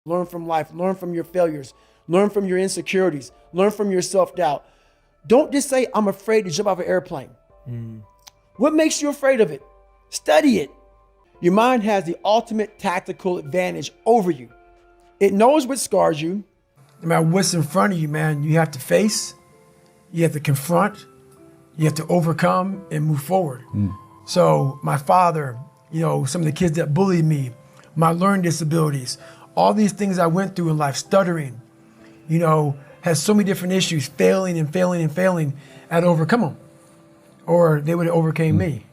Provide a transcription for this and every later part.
Learn from life, learn from your failures, learn from your insecurities, learn from your self-doubt. Don't just say, I'm afraid to jump off an airplane. What makes you afraid of it? Study it. Your mind has the ultimate tactical advantage over you. It knows what scars you. No matter what's in front of you, man, you have to face, you have to confront, you have to overcome and move forward. So my father, some of the kids that bullied me, my learning disabilities, all these things I went through in life, stuttering, has so many different issues, failing and failing and failing, I had to overcome them, or they would have overcame me.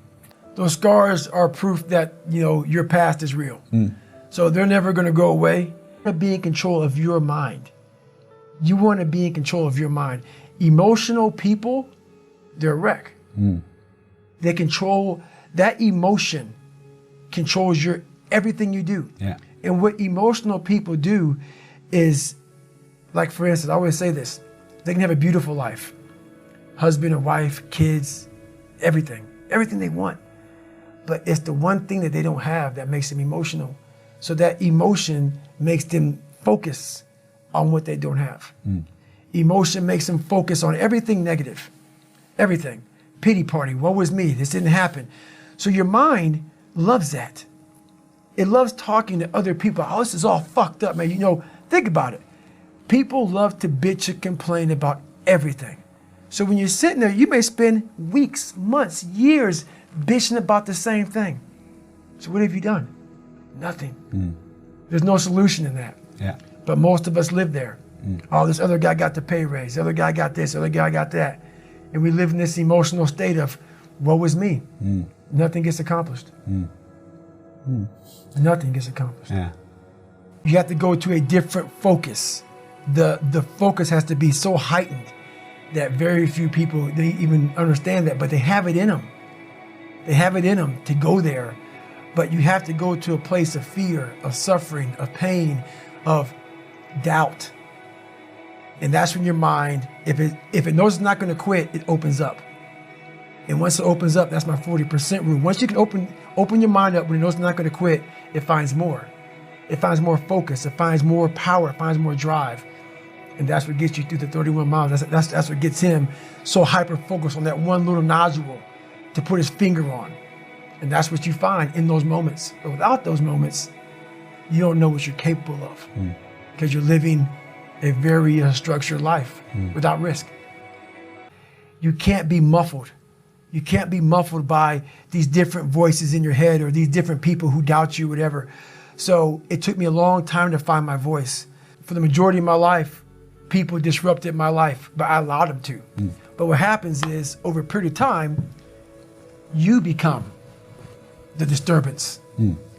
Those scars are proof that, your past is real. So they're never gonna go away. You wanna be in control of your mind. You wanna be in control of your mind. Emotional people, they're a wreck. They control, that emotion controls everything you do. Yeah. And what emotional people do is, like for instance, I always say this, they can have a beautiful life. Husband and wife, kids, everything they want. But it's the one thing that they don't have that makes them emotional. So that emotion makes them focus on what they don't have. Emotion makes them focus on everything negative, everything. Pity party, woe was me, this didn't happen. So your mind loves that. It loves talking to other people. Oh, this is all fucked up, man. Think about it. People love to bitch and complain about everything. So when you're sitting there, you may spend weeks, months, years bitching about the same thing. So what have you done? Nothing. There's no solution in that. Yeah. But most of us live there. Oh, this other guy got the pay raise. The other guy got this. The other guy got that. And we live in this emotional state of, woe was me. Nothing gets accomplished. Nothing gets accomplished. Yeah. You have to go to a different focus. The focus has to be so heightened that very few people, they even understand that, but they have it in them. They have it in them to go there. But you have to go to a place of fear, of suffering, of pain, of doubt. And that's when your mind, if it knows it's not going to quit, it opens up. And once it opens up, that's my 40% rule. Once you can open your mind up when it knows it's not going to quit, it finds more. It finds more focus. It finds more power. It finds more drive. And that's what gets you through the 31 miles. That's what gets him so hyper-focused on that one little nodule to put his finger on. And that's what you find in those moments. But without those moments, you don't know what you're capable of. Because you're living a very structured life without risk. You can't be muffled. You can't be muffled by these different voices in your head or these different people who doubt you, whatever. So it took me a long time to find my voice. For the majority of my life, people disrupted my life, but I allowed them to. But what happens is, over a period of time, you become the disturbance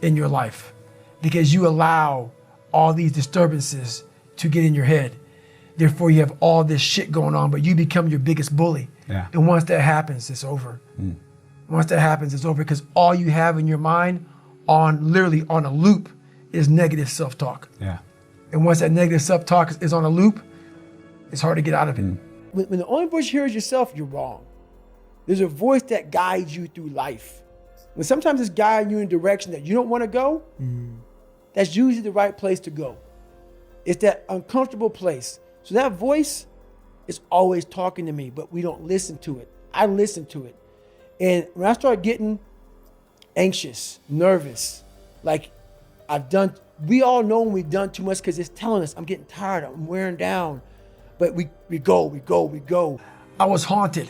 in your life because you allow all these disturbances to get in your head. Therefore, you have all this shit going on, but you become your biggest bully. Yeah. And once that happens, it's over. Once that happens, it's over because all you have in your mind literally on a loop is negative self-talk. Yeah. And once that negative self-talk is on a loop, it's hard to get out of it. When the only voice you hear is yourself, you're wrong. There's a voice that guides you through life. When sometimes it's guiding you in a direction that you don't want to go, that's usually the right place to go. It's that uncomfortable place. So that voice is always talking to me, but we don't listen to it. I listen to it. And when I start getting anxious, nervous, like we all know when we've done too much because it's telling us, I'm getting tired, I'm wearing down. But we go. I was haunted.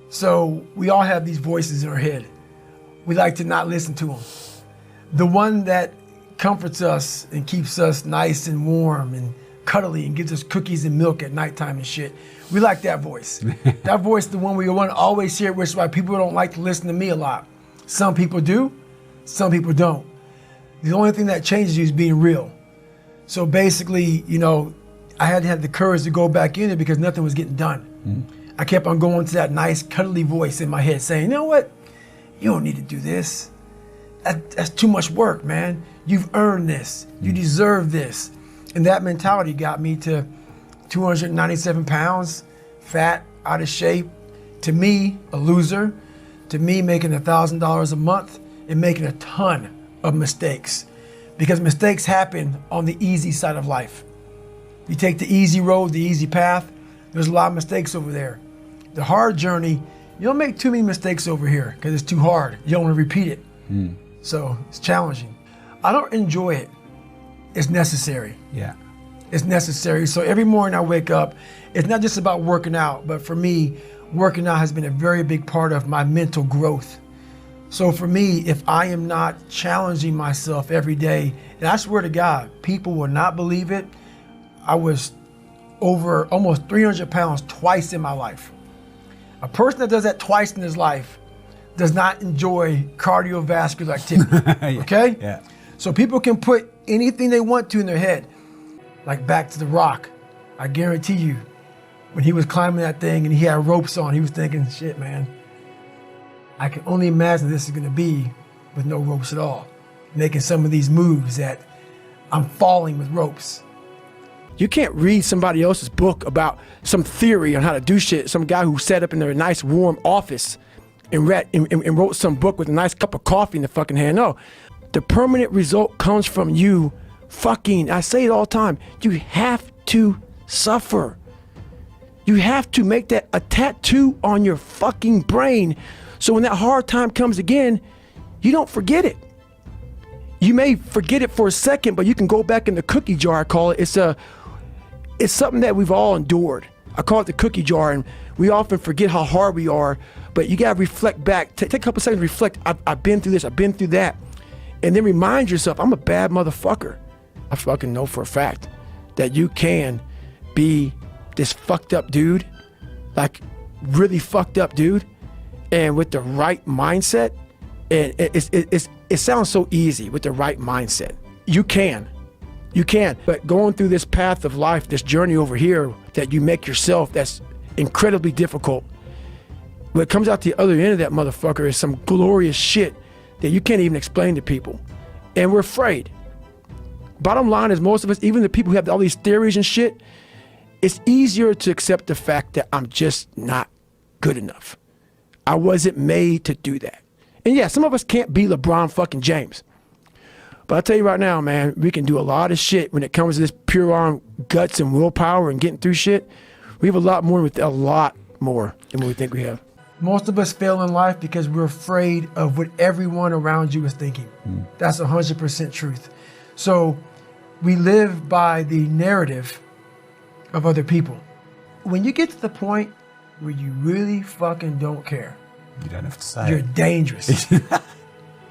So we all have these voices in our head. We like to not listen to them. The one that comforts us and keeps us nice and warm and cuddly and gives us cookies and milk at nighttime and shit. We like that voice. That voice is the one we want to always hear, which is why people don't like to listen to me a lot. Some people do, some people don't. The only thing that changes you is being real. So basically, I had to have the courage to go back in it because nothing was getting done. I kept on going to that nice cuddly voice in my head saying, you know what? You don't need to do this. That's too much work, man. You've earned this. You deserve this. And that mentality got me to 297 pounds, fat, out of shape. To me, a loser. To me, making $1,000 a month and making a ton of mistakes. because mistakes happen on the easy side of life. You take the easy road, the easy path, there's a lot of mistakes over there. The hard journey, you don't make too many mistakes over here because it's too hard. You don't want to repeat it. So it's challenging. I don't enjoy it. It's necessary. Yeah. It's necessary. So every morning I wake up, it's not just about working out, but for me, working out has been a very big part of my mental growth. So for me, if I am not challenging myself every day, and I swear to God, people will not believe it, I was over almost 300 pounds twice in my life. A person that does that twice in his life does not enjoy cardiovascular activity, okay? Yeah. So people can put anything they want to in their head, like back to The Rock. I guarantee you, when he was climbing that thing and he had ropes on, he was thinking, shit, man, I can only imagine this is gonna be with no ropes at all. Making some of these moves that I'm falling with ropes. You can't read somebody else's book about some theory on how to do shit, some guy who sat up in their nice warm office and wrote some book with a nice cup of coffee in the fucking hand. No, the permanent result comes from you fucking, I say it all the time, you have to suffer. You have to make that a tattoo on your fucking brain so when that hard time comes again, you don't forget it. You may forget it for a second, but you can go back in the cookie jar, I call it. It's something that we've all endured. I call it the cookie jar, and we often forget how hard we are, but you gotta reflect back. Take a couple seconds to reflect. I've been through this, I've been through that. And then remind yourself, I'm a bad motherfucker. I fucking know for a fact that you can be this fucked up dude, like really fucked up dude, and with the right mindset, and it sounds so easy with the right mindset. You can, but going through this path of life, this journey over here that you make yourself, that's incredibly difficult. What comes out the other end of that motherfucker is some glorious shit that you can't even explain to people. And we're afraid. Bottom line is, most of us, even the people who have all these theories and shit, it's easier to accept the fact that I'm just not good enough. I wasn't made to do that. And yeah, some of us can't be LeBron fucking James. But I'll tell you right now, man, we can do a lot of shit when it comes to this pure arm guts and willpower and getting through shit. We have a lot more than what we think we have. Most of us fail in life because we're afraid of what everyone around you is thinking. That's 100% truth. So we live by the narrative of other people. When you get to the point where you really fucking don't care, you don't have to say you're dangerous.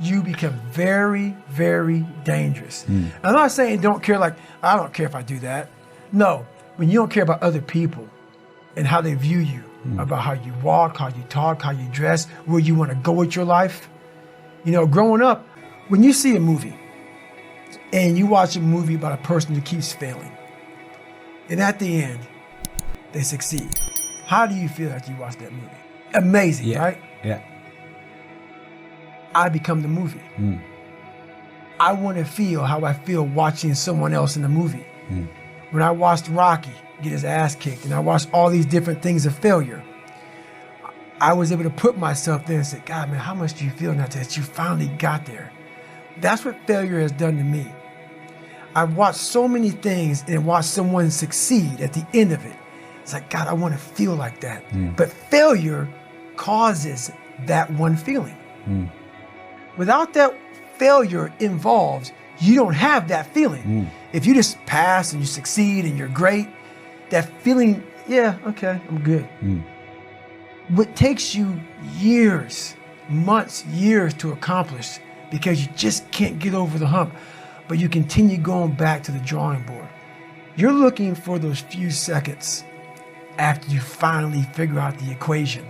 You become very, very dangerous. I'm not saying don't care like, I don't care if I do that. No, when you don't care about other people and how they view you, about how you walk, how you talk, how you dress, where you want to go with your life. You know, growing up, when you see a movie and you watch a movie about a person who keeps failing, and at the end, they succeed. How do you feel after you watch that movie? Amazing, right? Yeah. I become the movie. I want to feel how I feel watching someone else in the movie. When I watched Rocky get his ass kicked and I watched all these different things of failure, I was able to put myself there and say, God, man, how much do you feel now that you finally got there? That's what failure has done to me. I've watched so many things and watched someone succeed at the end of it. It's like, God, I want to feel like that. But failure causes that one feeling. Without that failure involved, you don't have that feeling. If you just pass and you succeed and you're great, that feeling, yeah, okay, I'm good. What takes you years, months, years to accomplish because you just can't get over the hump, but you continue going back to the drawing board. You're looking for those few seconds after you finally figure out the equation,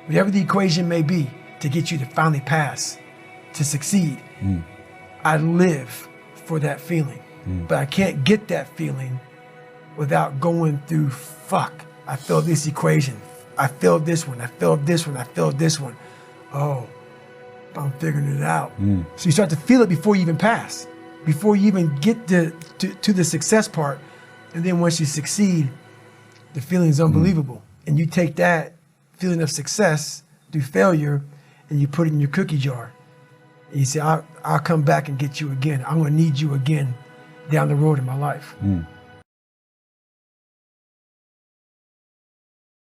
whatever the equation may be, to get you to finally pass, to succeed. I live for that feeling, but I can't get that feeling without going through, fuck, I failed this equation. I failed this one, I failed this one, I failed this one. Oh, I'm figuring it out. So you start to feel it before you even pass, before you even get to the success part. And then once you succeed, the feeling is unbelievable. And you take that feeling of success through failure and you put it in your cookie jar. He said, I'll come back and get you again. I'm gonna need you again down the road in my life.